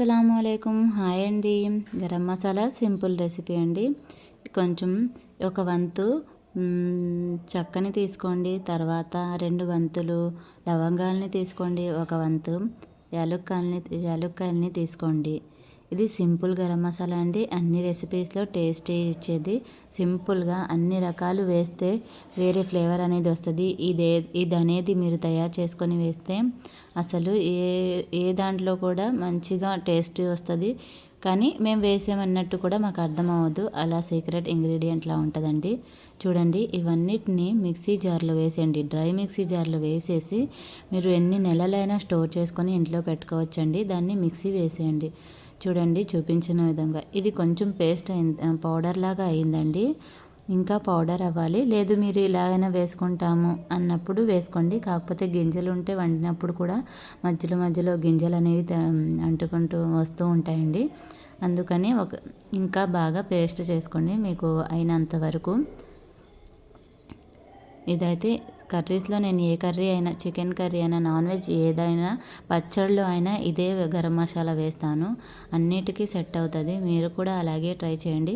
అస్సలాముఅలైకుం. Hi అండి. Garam masala simple recipe అండి. కొంచెం ఒక వంతు చెక్కని తీసుకోండి, తర్వాత 2 వంతులు లవంగాల్ని తీసుకోండి, ఒక వంతు యాలుక్కాయల్ని తీసుకోండి. ఇది సింపుల్ గరం మసాలా అండి. అన్ని రెసిపీస్లో టేస్టీ ఇచ్చేది. సింపుల్గా అన్ని రకాలు వేస్తే వేరే ఫ్లేవర్ అనేది వస్తుంది. ఇది అనేది మీరు తయారు చేసుకొని వేస్తే అసలు ఏ దాంట్లో కూడా మంచిగా టేస్ట్ వస్తుంది. కానీ మేము వేసామన్నట్టు కూడా మాకు అర్థం అవ్వదు. అలా సీక్రెట్ ఇంగ్రీడియంట్లా ఉంటుందండి. చూడండి, ఇవన్నిటిని మిక్సీ జార్లో వేసేయండి. డ్రై మిక్సీ జార్లో వేసేసి మీరు ఎన్ని నెలలైనా స్టోర్ చేసుకొని ఇంట్లో పెట్టుకోవచ్చండి. దాన్ని మిక్సీ వేసేయండి. చూడండి, చూపించిన విధంగా ఇది కొంచెం పేస్ట్ పౌడర్ లాగా అయిందండి. ఇంకా పౌడర్ అవ్వాలి. లేదు మీరు ఇలాగైనా వేసుకుంటాము అన్నప్పుడు వేసుకోండి. కాకపోతే గింజలు ఉంటే వండినప్పుడు కూడా మధ్యలో మధ్యలో గింజలు అనేవి అంటుకుంటూ వస్తూ ఉంటాయండి. అందుకని ఇంకా బాగా పేస్ట్ చేసుకోండి మీకు అయినంత వరకు. ఇదైతే కర్రీస్లో నేను ఏ కర్రీ అయినా, చికెన్ కర్రీ అయినా, నాన్ వెజ్ ఏదైనా, పచ్చడిలో అయినా ఇదే గరం మసాలా వేస్తాను. అన్నిటికీ సెట్ అవుతుంది. మీరు కూడా అలాగే ట్రై చేయండి.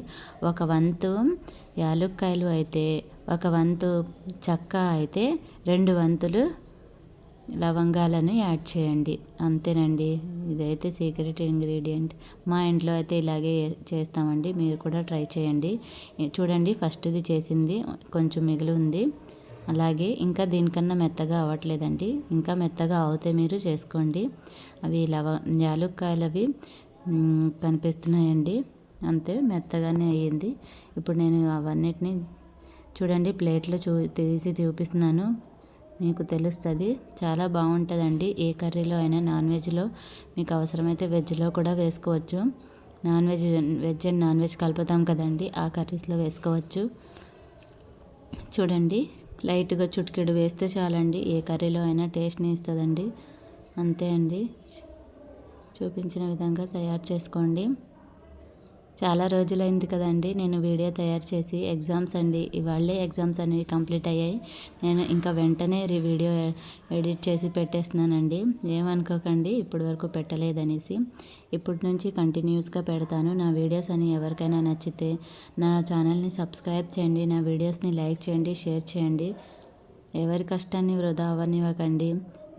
ఒక వంతు యాలుక్కాయలు అయితే, ఒక వంతు చెక్క అయితే 2 వంతులు లవంగాలను యాడ్ చేయండి. అంతేనండి. ఇదైతే సీక్రెట్ ఇంగ్రీడియంట్. మా ఇంట్లో అయితే ఇలాగే చేస్తామండి. మీరు కూడా ట్రై చేయండి. చూడండి, ఫస్ట్ది చేసింది కొంచెం మిగిలి ఉంది. అలాగే ఇంకా దీనికన్నా మెత్తగా అవ్వట్లేదండి. ఇంకా మెత్తగా అవుతే మీరు చేసుకోండి. అవి యాలుక్కాయలు అవి కనిపిస్తున్నాయండి. అంతే, మెత్తగానే అయ్యింది. ఇప్పుడు నేను అవన్నిటిని చూడండి ప్లేట్లో తీసి చూపిస్తున్నాను. మీకు తెలుస్తుంది. చాలా బాగుంటుందండి. ఏ కర్రీలో అయినా, నాన్ వెజ్లో మీకు అవసరమైతే వెజ్లో కూడా వేసుకోవచ్చు. వెజ్ అండ్ నాన్ వెజ్ కలుపుతాం కదండి, ఆ కర్రీస్లో వేసుకోవచ్చు. చూడండి, లైట్గా చుటికెడు వేస్తే చాలండి. ఏ కర్రీలో అయినా టేస్ట్ని ఇస్తుందండి. అంతే అండి. చూపించిన విధంగా తయారు చేసుకోండి. చాలా రోజులైంది కదండి నేను వీడియో తయారు చేసి. ఎగ్జామ్స్ అండి, ఇవాళే ఎగ్జామ్స్ అనేవి కంప్లీట్ అయ్యాయి. నేను ఇంకా వెంటనే వీడియో ఎడిట్ చేసి పెట్టేస్తున్నానండి. ఏమనుకోకండి ఇప్పటి వరకు పెట్టలేదనేసి. ఇప్పటి నుంచి కంటిన్యూస్గా పెడతాను. నా వీడియోస్ అని ఎవరికైనా నచ్చితే నా ఛానల్ని సబ్స్క్రైబ్ చేయండి. నా వీడియోస్ని లైక్ చేయండి, షేర్ చేయండి. ఎవరి కష్టాన్ని వృధా అవ్వనివ్వకండి.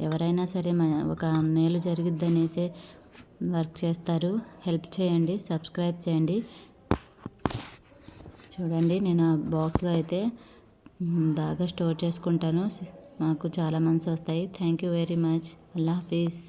ఎవరైనా సరే ఒక మేలు జరిగిద్దనేసే వర్క్ చేస్తారు. హెల్ప్ చేయండి, సబ్స్క్రైబ్ చేయండి. చూడండి, నేను ఆ బాక్స్లో అయితే బాగా స్టోర్ చేసుకుంటాను. మాకు చాలా మంత్స్ వస్తాయి. Thank you very much. Allah Hafeez.